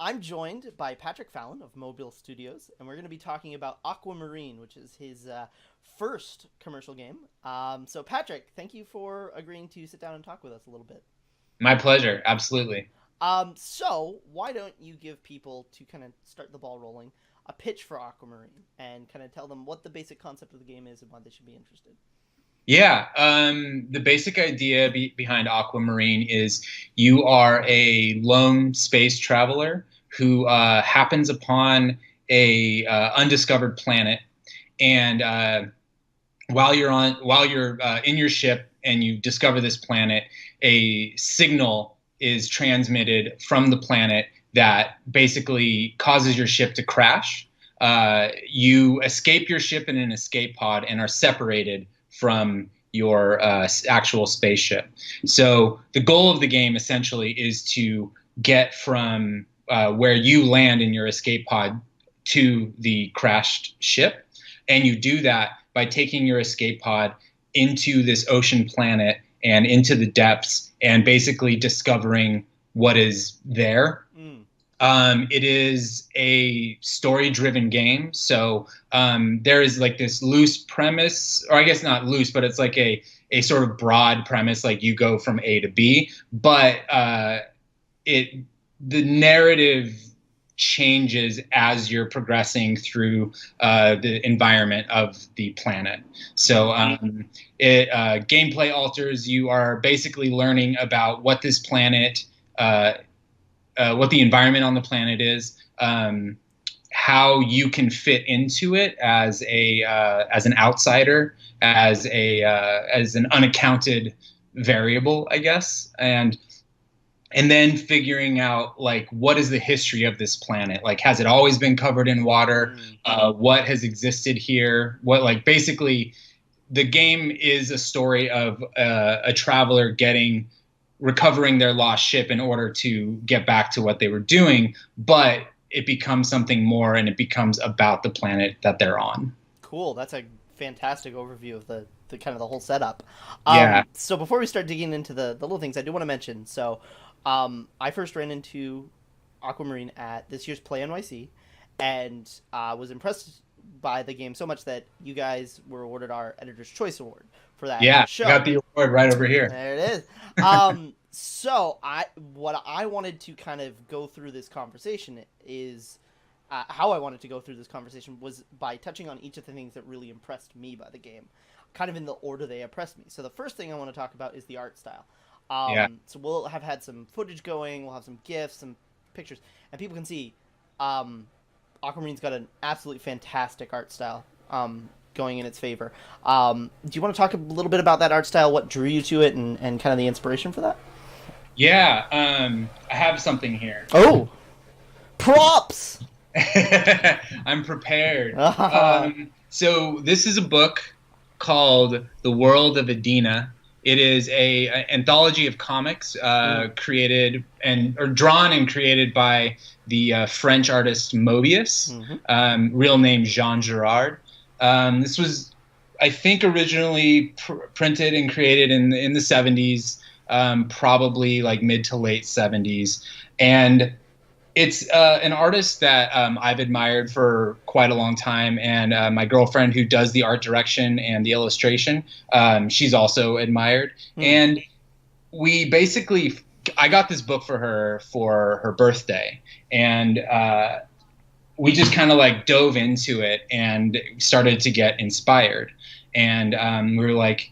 I'm joined by Patric Fallon of Moebial Studios, and we're going to be talking about Aquamarine, which is his first commercial game. So, Patric, thank you for agreeing to sit down and talk with us a little bit. My pleasure. Absolutely. So, why don't you give people, to kind of start the ball rolling, a pitch for Aquamarine and kind of tell them what the basic concept of the game is and why they should be interested? Yeah. The basic idea behind Aquamarine is you are a lone space traveler who happens upon a undiscovered planet, and while you're in your ship and you discover this planet, a signal is transmitted from the planet that basically causes your ship to crash. You escape your ship in an escape pod and are separated from your actual spaceship. So the goal of the game essentially is to get from where you land in your escape pod to the crashed ship. And you do that by taking your escape pod into this ocean planet and into the depths and basically discovering what is there. It is a story-driven game, so there is like this loose premise, or I guess not loose, but it's like a sort of broad premise, like you go from A to B, but the narrative changes as you're progressing through the environment of the planet. So gameplay alters. You are basically learning about what this planet what the environment on the planet is, how you can fit into it as an outsider, as an unaccounted variable, I guess, and then figuring out like what is the history of this planet? Like, has it always been covered in water? What has existed here? What, like, basically, the game is a story of a traveler recovering their lost ship in order to get back to what they were doing, but it becomes something more, and it becomes about the planet that they're on. Cool. That's a fantastic overview of the kind of the whole setup. Yeah. So before we start digging into the little things, I do want to mention. So I first ran into Aquamarine at this year's Play NYC, and was impressed by the game so much that you guys were awarded our Editor's Choice Award for that Yeah, show. I got the award right over here. There it is. So what I wanted to kind of go through this conversation is how I wanted to go through this conversation was by touching on each of the things that really impressed me by the game, kind of in the order they impressed me. So the first thing I want to talk about is the art style. Yeah. So we'll have had some footage going, we'll have some GIFs, some pictures, and people can see Aquamarine's got an absolutely fantastic art style going in its favor. Do you want to talk a little bit about that art style, what drew you to it, and kind of the inspiration for that? Yeah, I have something here. Oh, props! I'm prepared. So this is a book called The World of Adina. It is an anthology of comics created or drawn and created by the French artist Moebius, real name Jean Girard. This was, I think, originally printed and created in the 70s, probably like mid to late 70s. And it's an artist that I've admired for quite a long time. And my girlfriend, who does the art direction and the illustration, she's also admired. And we basically, I got this book for her birthday. And we just kind of like dove into it and started to get inspired. And we were like,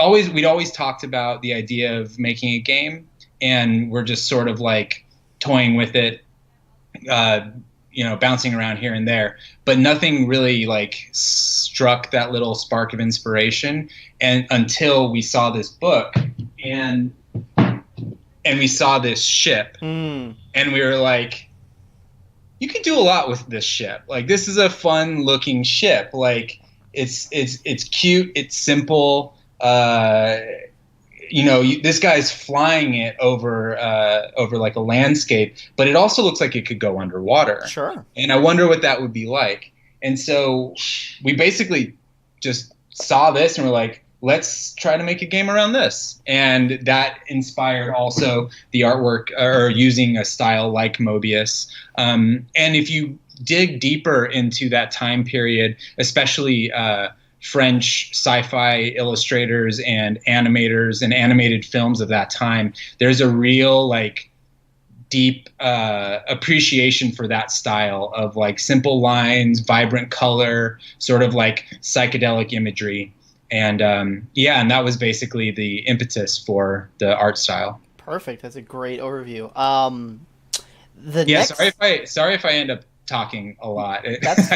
we'd always talked about the idea of making a game, and we're just sort of like toying with it, bouncing around here and there, but nothing really like struck that little spark of inspiration. And until we saw this book and we saw this ship, and we were like, you could do a lot with this ship. Like, this is a fun looking ship. Like, it's cute. It's simple. This guy's flying it over like a landscape, but it also looks like it could go underwater. Sure. And I wonder what that would be like. And so we basically just saw this and we're like, let's try to make a game around this. And that inspired also the artwork, or using a style like Moebius. And if you dig deeper into that time period, especially French sci-fi illustrators and animators and animated films of that time, there's a real like deep appreciation for that style of like simple lines, vibrant color, sort of like psychedelic imagery. And and that was basically the impetus for the art style. Perfect. That's a great overview. Sorry if I end up talking a lot.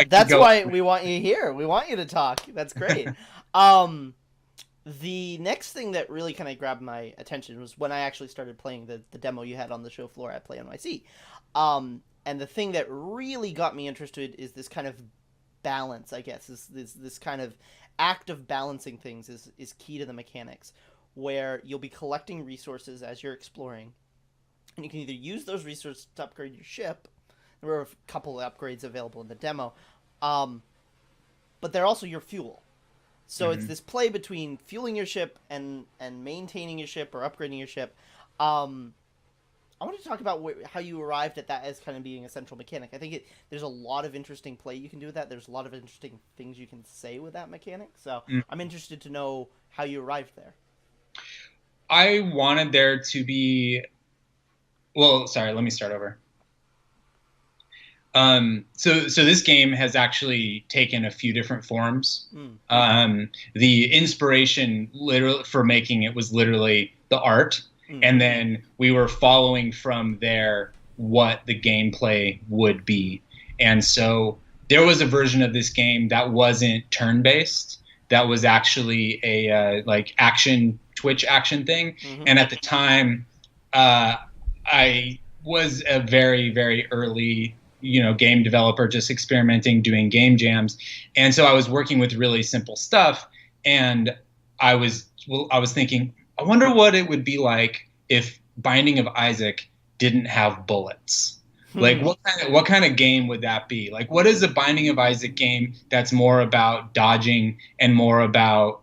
That's why we want you here. We want you to talk. That's great. The next thing that really kind of grabbed my attention was when I actually started playing the demo you had on the show floor at Play NYC. And the thing that really got me interested is this kind of balance, I guess. This kind of act of balancing things is key to the mechanics, where you'll be collecting resources as you're exploring, and you can either use those resources to upgrade your ship. There were a couple of upgrades available in the demo, but they're also your fuel. So it's this play between fueling your ship and maintaining your ship or upgrading your ship. I want to talk about how you arrived at that as kind of being a central mechanic. I think there's a lot of interesting play you can do with that. There's a lot of interesting things you can say with that mechanic. So I'm interested to know how you arrived there. I wanted there to be... Well, sorry, let me start over. So this game has actually taken a few different forms. The inspiration for making it was literally the art. And then we were following from there what the gameplay would be. And so there was a version of this game that wasn't turn-based. That was actually a like Twitch action thing. And at the time, I was a very, very early game developer, just experimenting, doing game jams. And so I was working with really simple stuff. And I was thinking, I wonder what it would be like if Binding of Isaac didn't have bullets. Like what kind of game would that be? Like, what is a Binding of Isaac game that's more about dodging and more about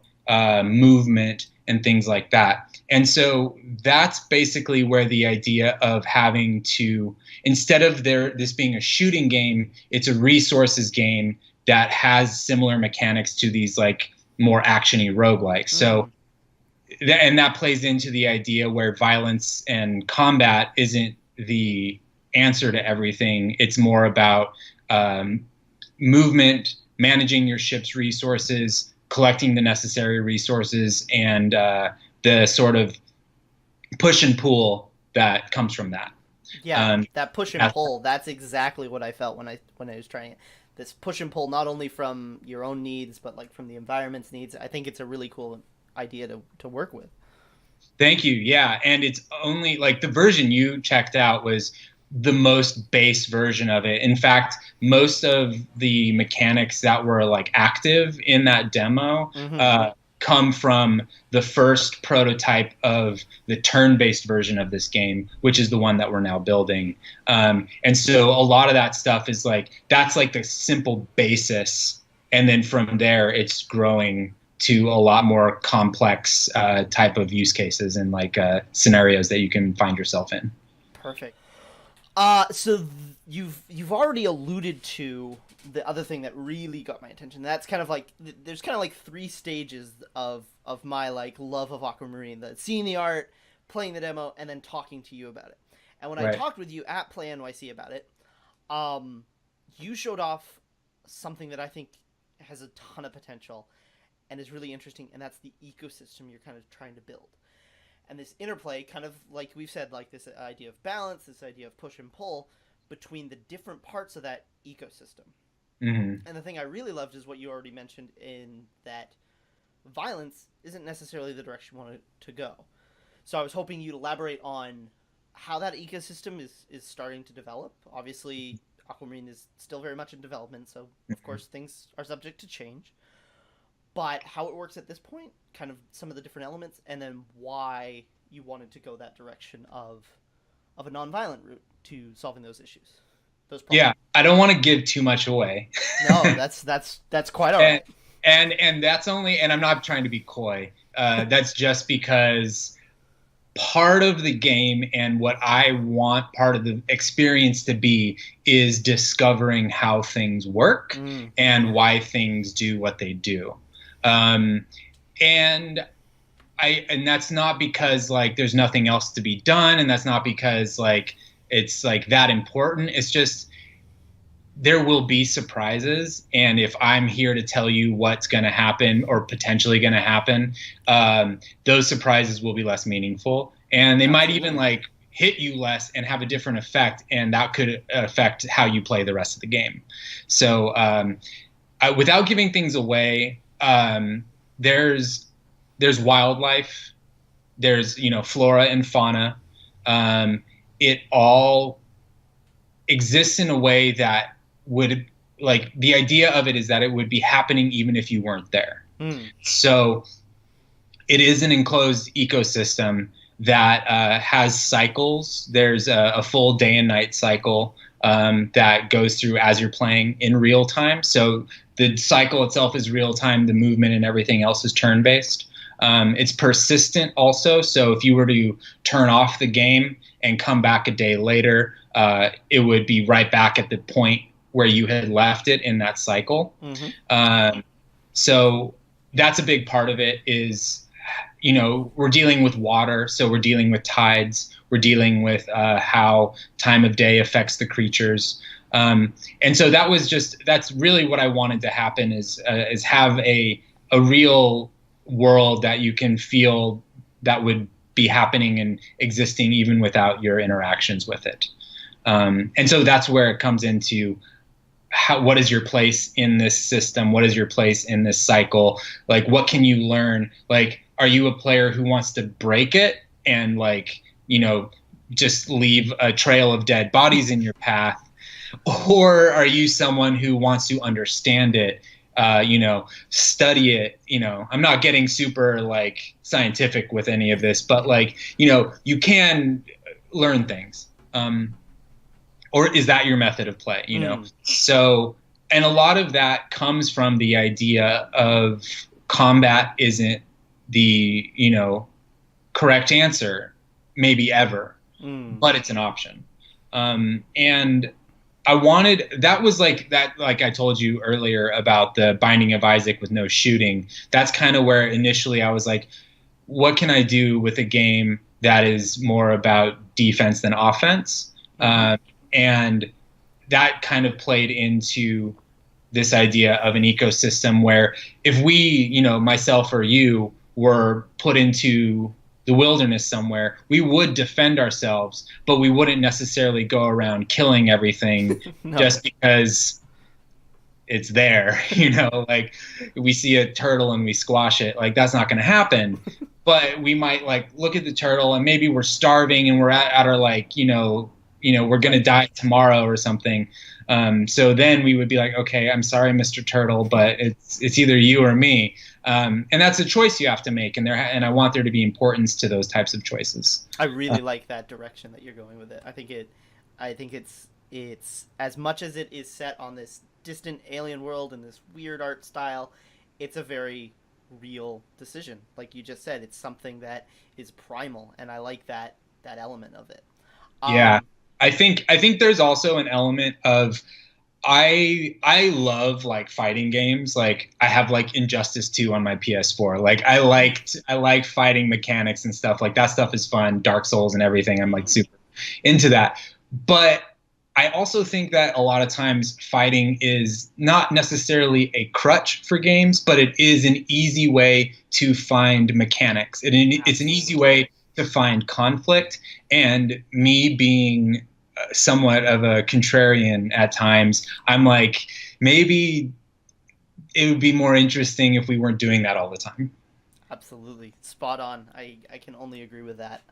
movement and things like that? And so that's basically where the idea of having to, instead of this being a shooting game, it's a resources game that has similar mechanics to these like more actiony roguelikes. So, and that plays into the idea where violence and combat isn't the answer to everything. It's more about movement, managing your ship's resources, collecting the necessary resources, and the sort of push and pull that comes from that. Yeah, that push and pull, that's exactly what I felt when I was trying it. This push and pull, not only from your own needs, but like from the environment's needs. I think it's a really cool idea to work with. Thank you. Yeah, and it's only like the version you checked out was the most base version of it. In fact, most of the mechanics that were like active in that demo come from the first prototype of the turn-based version of this game, which is the one that we're now building. And so a lot of that stuff is like, that's like the simple basis. And then from there, it's growing to a lot more complex type of use cases and like scenarios that you can find yourself in. Perfect. So you've already alluded to the other thing that really got my attention. That's kind of like, there's kind of like three stages of my like love of Aquamarine: seeing the art, playing the demo, and then talking to you about it. And when I talked with you at Play NYC about it, you showed off something that I think has a ton of potential and is really interesting, and that's the ecosystem you're kind of trying to build. And this interplay, kind of like we've said, like this idea of balance, this idea of push and pull between the different parts of that ecosystem. And the thing I really loved is what you already mentioned, in that violence isn't necessarily the direction you want to go. So I was hoping you'd elaborate on how that ecosystem is starting to develop. Obviously, Aquamarine is still very much in development, so of course things are subject to change. But how it works at this point, kind of some of the different elements, and then why you wanted to go that direction of a non-violent route to solving those issues. Those problems. Yeah, I don't want to give too much away. No, that's quite all right. And that's only, and I'm not trying to be coy. That's just because part of the game and what I want part of the experience to be is discovering how things work and why things do what they do. And that's not because like there's nothing else to be done, and that's not because like it's like that important. It's just there will be surprises, and if I'm here to tell you what's going to happen or potentially going to happen, those surprises will be less meaningful, and they might even like hit you less and have a different effect, and that could affect how you play the rest of the game. So without giving things away, there's wildlife, there's flora and fauna. It all exists in a way that would, like, the idea of it is that it would be happening even if you weren't there. So it is an enclosed ecosystem that has cycles. There's a full day and night cycle that goes through as you're playing in real time. So the cycle itself is real time. The movement and everything else is turn based. It's persistent also. So if you were to turn off the game and come back a day later, it would be right back at the point where you had left it in that cycle. So that's a big part of it is, we're dealing with water. So we're dealing with tides. We're dealing with how time of day affects the creatures. And so that's really what I wanted to happen is have a real world that you can feel that would be happening and existing even without your interactions with it. And so that's where it comes into what is your place in this system? What is your place in this cycle? Like, what can you learn? Like, are you a player who wants to break it and just leave a trail of dead bodies in your path? Or are you someone who wants to understand it, study it? I'm not getting super like scientific with any of this, but like, you can learn things. Or is that your method of play? So, and a lot of that comes from the idea of combat isn't the, correct answer, maybe ever, but it's an option. And I wanted, that was like that, like I told you earlier about the Binding of Isaac with no shooting. That's kind of where initially I was like, what can I do with a game that is more about defense than offense? And that kind of played into this idea of an ecosystem where if we, myself or you, were put into the wilderness somewhere, we would defend ourselves, but we wouldn't necessarily go around killing everything just because it's there. Like we see a turtle and we squash it. Like that's not going to happen. But we might like look at the turtle and maybe we're starving and we're at our like, we're going to die tomorrow or something. So then we would be like, okay, I'm sorry, Mr. Turtle, but it's either you or me. And that's a choice you have to make. And I want there to be importance to those types of choices. I really like that direction that you're going with it. I think it's as much as it is set on this distant alien world and this weird art style, it's a very real decision. Like you just said, it's something that is primal. And I like that element of it. Yeah. I think there's also an element of I love like fighting games. Like I have like Injustice 2 on my PS4. Like I like fighting mechanics and stuff. Like that stuff is fun. Dark Souls and everything. I'm like super into that. But I also think that a lot of times fighting is not necessarily a crutch for games, but it is an easy way to find mechanics. It's an easy way to find conflict. And me being somewhat of a contrarian at times, I'm like, maybe it would be more interesting if we weren't doing that all the time. Absolutely. Spot on. I can only agree with that.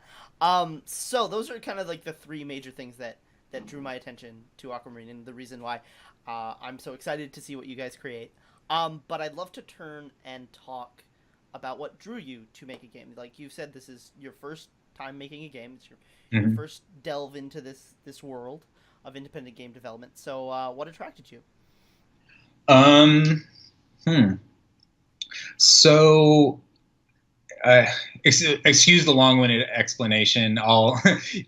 So those are kind of like the three major things that drew my attention to Aquamarine and the reason why I'm so excited to see what you guys create. But I'd love to turn and talk about what drew you to make a game. Like you said, this is your first time making a game. It's your first delve into this world of independent game development. So what attracted you? So, uh, excuse the long-winded explanation. I'll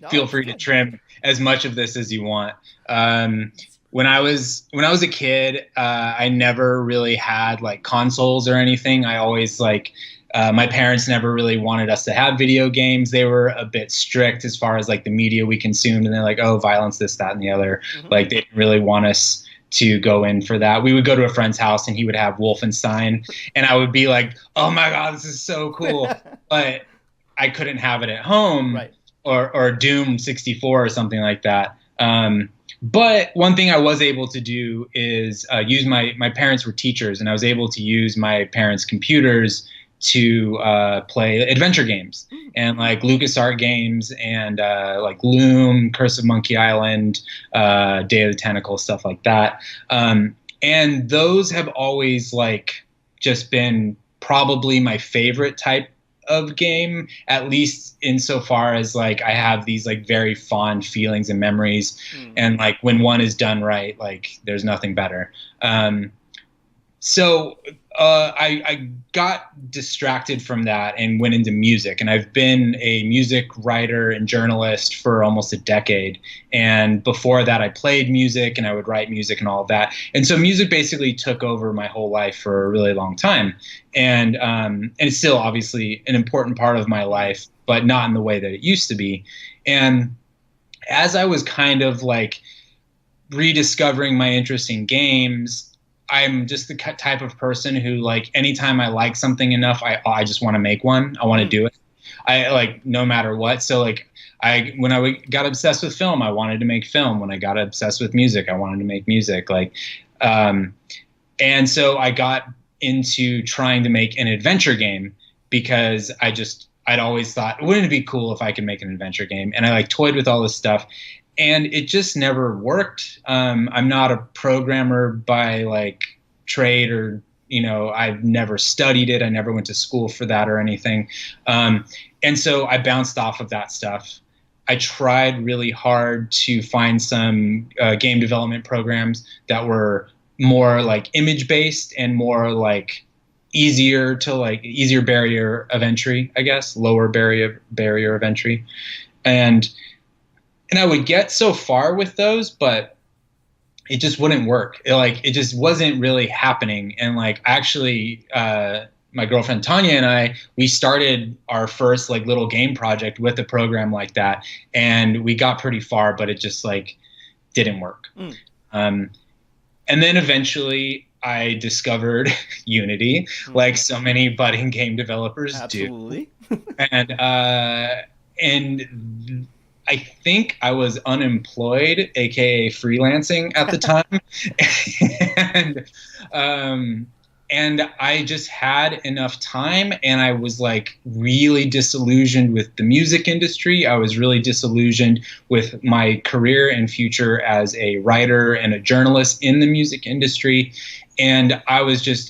No, feel it's free to good. trim as much of this as you want. When I was a kid, I never really had like consoles or anything. I always my parents never really wanted us to have video games. They were a bit strict as far as like the media we consumed, and they're like, oh, violence, this, that, and the other. Mm-hmm. Like they didn't really want us to go in for that. We would go to a friend's house and he would have Wolfenstein, and I would be like, oh my god, this is so cool. But I couldn't have it at home, Right. or Doom 64 or something like that. But one thing I was able to do is use my parents were teachers, and I was able to use my parents' computers to play adventure games and like LucasArts games and like Loom, Curse of Monkey Island, Day of the Tentacle, stuff like that. And those have always like just been probably my favorite type of game, at least insofar as like I have these like very fond feelings and memories, and like when one is done right, like there's nothing better. So I got distracted from that and went into music, and I've been a music writer and journalist for almost a decade. And before that, I played music and I would write music and all of that. And so music basically took over my whole life for a really long time. And it's still obviously an important part of my life, but not in the way that it used to be. And as I was kind of like rediscovering my interest in games, I'm just the type of person who, like, anytime I like something enough, I just want to make one. I want to do it. I like no matter what. So like when I got obsessed with film, I wanted to make film. When I got obsessed with music, I wanted to make music. And so I got into trying to make an adventure game because I'd always thought, wouldn't it be cool if I could make an adventure game? And I like toyed with all this stuff. And it just never worked. I'm not a programmer by like trade, or I've never studied it. I never went to school for that or anything. And so I bounced off of that stuff. I tried really hard to find some game development programs that were more like image based and more like easier barrier of entry, I guess, lower barrier of entry. And I would get so far with those, but it just wouldn't work. It just wasn't really happening. And like, actually, my girlfriend Tanya and we started our first like little game project with a program like that, and we got pretty far, but it just like didn't work. And then eventually I discovered Unity, like so many budding game developers Absolutely. do. And I think I was unemployed, aka freelancing at the time. And I just had enough time, and I was like really disillusioned with the music industry. I was really disillusioned with my career and future as a writer and a journalist in the music industry. And I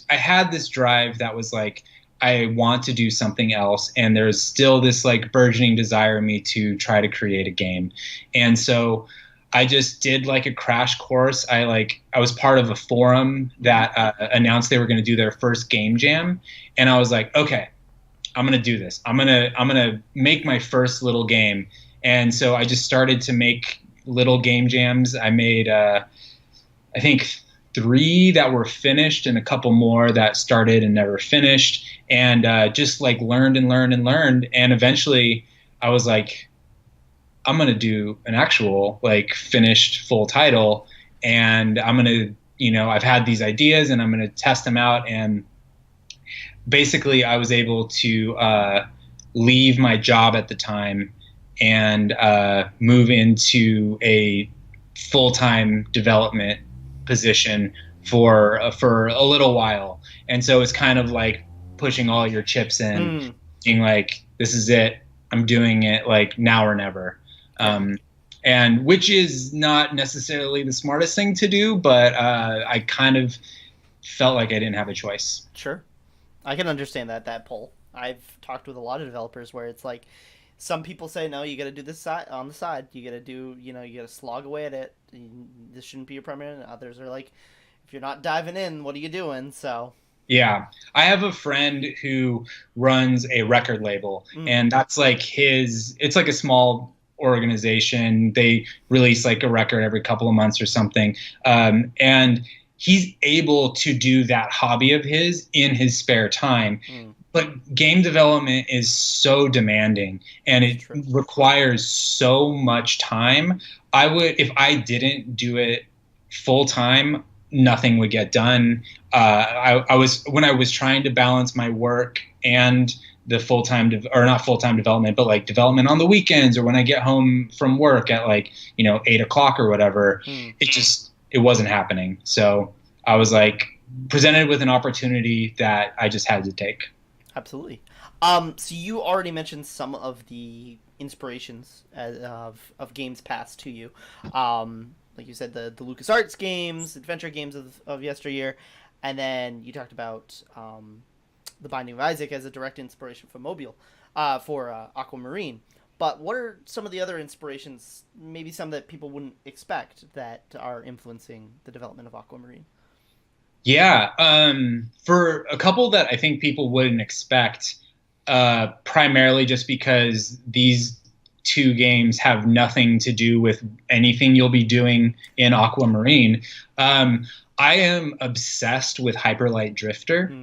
had this drive that was like, I want to do something else, and there's still this like burgeoning desire in me to try to create a game. And so I just did like a crash course. I was part of a forum that announced they were going to do their first game jam, and I was like, okay, I'm going to do this. I'm going to make my first little game. And so I just started to make little game jams. I made I think 3 that were finished and a couple more that started and never finished, and just like learned and learned and learned. And eventually I was like, I'm going to do an actual like finished full title, and I'm going to, I've had these ideas and I'm going to test them out. And basically I was able to leave my job at the time and move into a full-time development position for a little while. And so it's kind of like pushing all your chips in, being like, this is it, I'm doing it, like now or never. And which is not necessarily the smartest thing to do, but I kind of felt like I didn't have a choice. Sure. I can understand that pull. I've talked with a lot of developers where it's like, some people say, no, you got to do this on the side. You got to do, you got to slog away at it. This shouldn't be your primary. And others are like, if you're not diving in, what are you doing? So Yeah. I have a friend who runs a record label, and that's like it's like a small organization. They release like a record every couple of months or something. And he's able to do that hobby of his in his spare time. But game development is so demanding, and it requires so much time. If I didn't do it full time, nothing would get done. When I was trying to balance my work and the or not full-time development, but like development on the weekends or when I get home from work at like, 8 o'clock or whatever, it wasn't happening. So I was like presented with an opportunity that I just had to take. Absolutely. So you already mentioned some of the inspirations of games passed to you. Like you said, the LucasArts games, adventure games of yesteryear, and then you talked about The Binding of Isaac as a direct inspiration for Aquamarine. But what are some of the other inspirations, maybe some that people wouldn't expect, that are influencing the development of Aquamarine? Yeah, for a couple that I think people wouldn't expect, primarily just because these two games have nothing to do with anything you'll be doing in Aquamarine. I am obsessed with Hyper Light Drifter.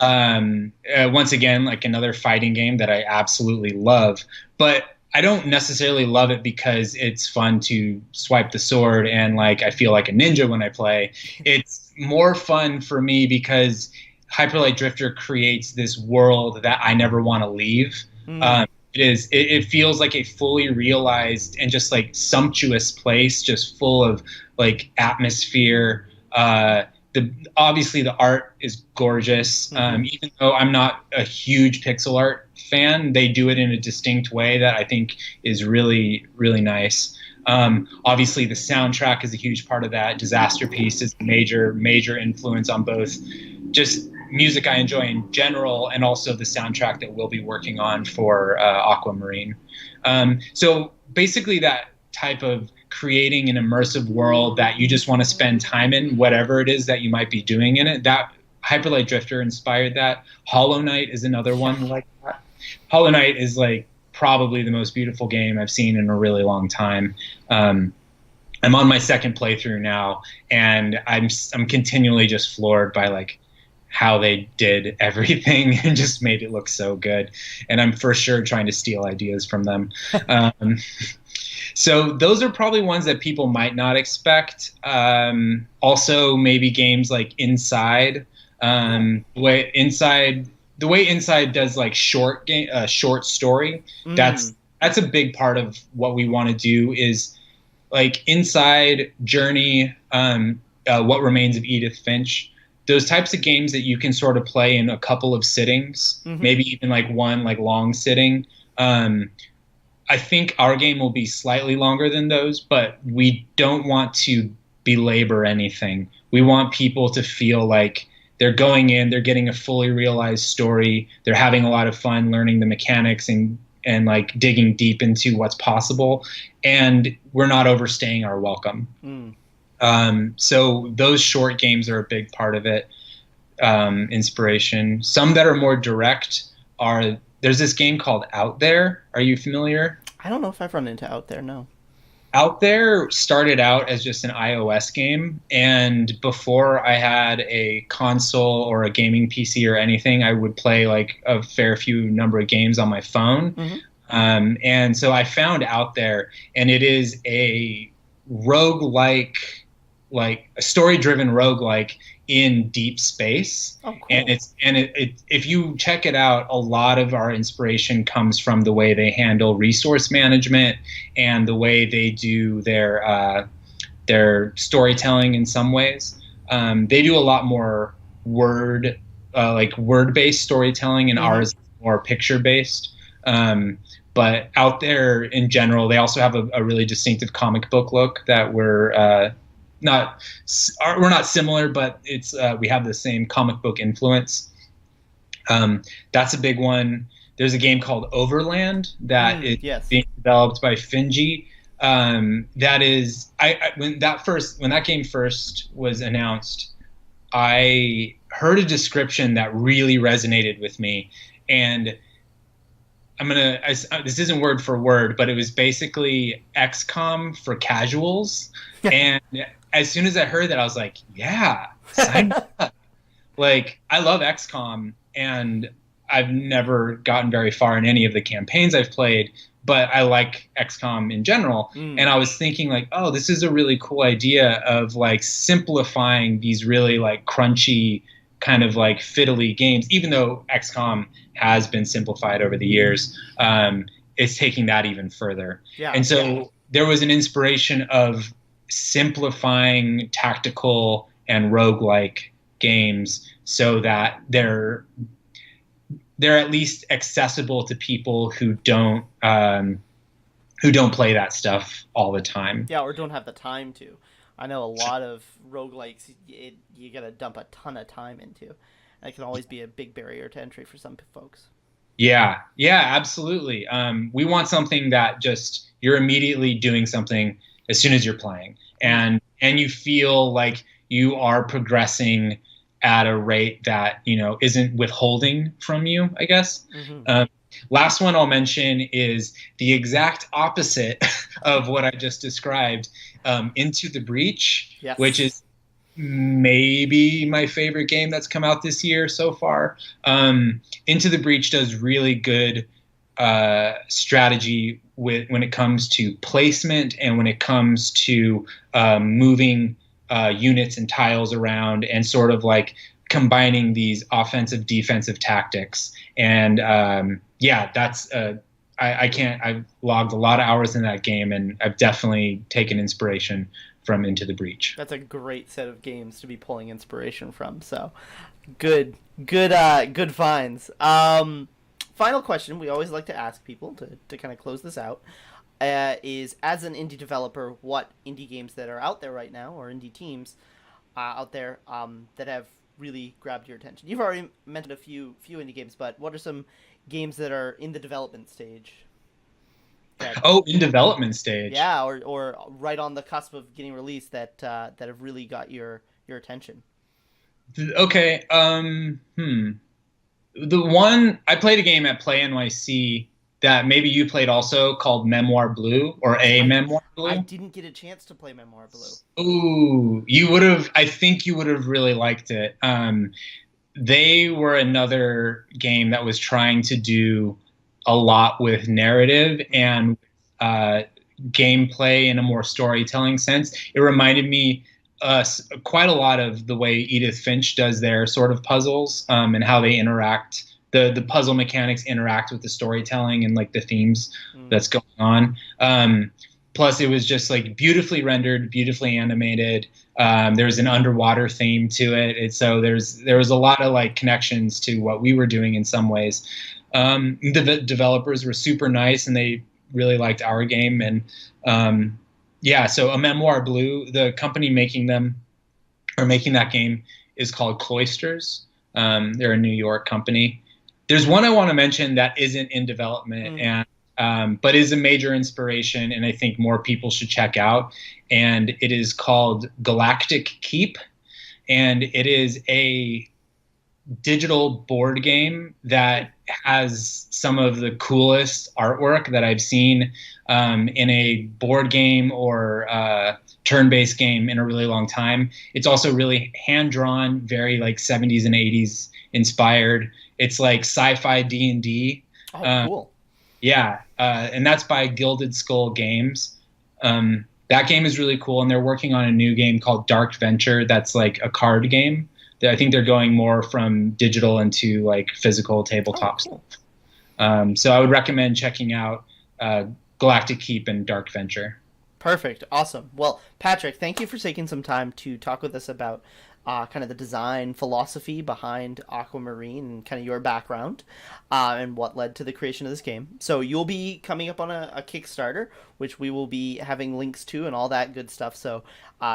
Once again, like another fighting game that I absolutely love, but I don't necessarily love it because it's fun to swipe the sword and like I feel like a ninja when I play. It's more fun for me because Hyper Light Drifter creates this world that I never want to leave. It feels like a fully realized and just like sumptuous place, just full of like atmosphere. Obviously the art is gorgeous. Even though I'm not a huge pixel art fan, they do it in a distinct way that I think is really, really nice. Obviously the soundtrack is a huge part of that. Disaster Piece is a major, major influence on both just music I enjoy in general and also the soundtrack that we'll be working on for Aquamarine. So basically that type of creating an immersive world that you just want to spend time in, whatever it is that you might be doing in it. That Hyper Light Drifter inspired that. Hollow Knight is another one like that. Hollow Knight is like probably the most beautiful game I've seen in a really long time. I'm on my second playthrough now, and I'm continually just floored by like how they did everything and just made it look so good. And I'm for sure trying to steal ideas from them. So those are probably ones that people might not expect. Also, maybe games like Inside. The way Inside does like short story. That's a big part of what we want to do. Is like Inside, Journey, What Remains of Edith Finch. Those types of games that you can sort of play in a couple of sittings, maybe even like one like long sitting. I think our game will be slightly longer than those, but we don't want to belabor anything. We want people to feel like they're going in, they're getting a fully realized story, they're having a lot of fun learning the mechanics and like digging deep into what's possible, and we're not overstaying our welcome. So those short games are a big part of it. Inspiration. Some that are more direct are, there's this game called Out There. Are you familiar? I don't know if I've run into Out There, no. Out There started out as just an iOS game, and before I had a console or a gaming PC or anything, I would play like a fair few number of games on my phone. And so I found Out There, and it is a roguelike, like a story-driven roguelike in deep space. Oh, cool. And if you check it out, a lot of our inspiration comes from the way they handle resource management and the way they do their storytelling in some ways. They do a lot more word-based storytelling, and ours is more picture-based. But Out There in general, they also have a really distinctive comic book look that we're not similar, but it's we have the same comic book influence. That's a big one. There's a game called Overland that is being developed by Finji. That is, when that game first was announced, I heard a description that really resonated with me, and this isn't word for word, but it was basically XCOM for casuals. And as soon as I heard that, I was like, yeah, sign me up. Like, I love XCOM, and I've never gotten very far in any of the campaigns I've played, but I like XCOM in general. And I was thinking, like, oh, this is a really cool idea of like simplifying these really like crunchy kind of like fiddly games, even though XCOM has been simplified over the years. It's taking that even further. And so there was an inspiration of simplifying tactical and roguelike games so that they're at least accessible to people who don't play that stuff all the time. Yeah, or don't have the time to. I know a lot of roguelikes you gotta dump a ton of time into. And it can always be a big barrier to entry for some folks. Yeah, absolutely. We want something that just you're immediately doing something as soon as you're playing, and you feel like you are progressing at a rate that isn't withholding from you, I guess. Last one I'll mention is the exact opposite of what I just described. Into the Breach, which is maybe my favorite game that's come out this year so far. Into the Breach does really good strategy when it comes to placement and when it comes to moving units and tiles around and sort of like combining these offensive defensive tactics. And that's I've logged a lot of hours in that game, and I've definitely taken inspiration from Into the Breach. That's a great set of games to be pulling inspiration from. So good finds. Final question we always like to ask people to kind of close this out is, as an indie developer, what indie games that are out there right now, or indie teams out there that have really grabbed your attention? You've already mentioned a few indie games, but what are some games that are in the development stage? In development stage. Yeah, or right on the cusp of getting released that have really got your attention. Okay. The one I played a game at Play NYC that maybe you played also, called Memoir Blue, or Memoir Blue. I didn't get a chance to play Memoir Blue. Ooh, you would have. I think you would have really liked it. They were another game that was trying to do a lot with narrative and gameplay in a more storytelling sense. It reminded me quite a lot of the way Edith Finch does their sort of puzzles, and how they interact. The puzzle mechanics interact with the storytelling and like the themes that's going on. Plus, it was just like beautifully rendered, beautifully animated. There's an underwater theme to it. So there was a lot of like connections to what we were doing in some ways. The developers were super nice, and they really liked our game. And so A Memoir Blue, the company making that game is called Cloisters. They're a New York company. There's one I want to mention that isn't in development and but is a major inspiration, and I think more people should check out. And it is called Galactic Keep, and it is a digital board game that has some of the coolest artwork that I've seen in a board game or turn-based game in a really long time. It's also really hand-drawn, very like 70s and 80s inspired. It's like sci-fi D&D. Oh, cool. Yeah, and that's by Gilded Skull Games. That game is really cool, and they're working on a new game called Dark Venture that's like a card game. I think they're going more from digital into like physical tabletop stuff. So I would recommend checking out Galactic Keep and Dark Venture. Perfect. Awesome. Well, Patric, thank you for taking some time to talk with us about kind of the design philosophy behind Aquamarine and kind of your background and what led to the creation of this game. So you'll be coming up on a Kickstarter, which we will be having links to and all that good stuff. So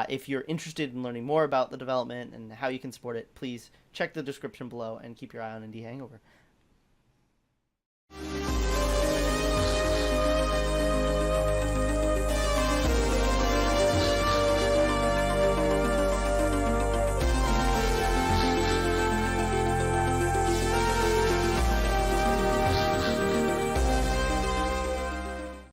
if you're interested in learning more about the development and how you can support it, please check the description below and keep your eye on Indie Hangover.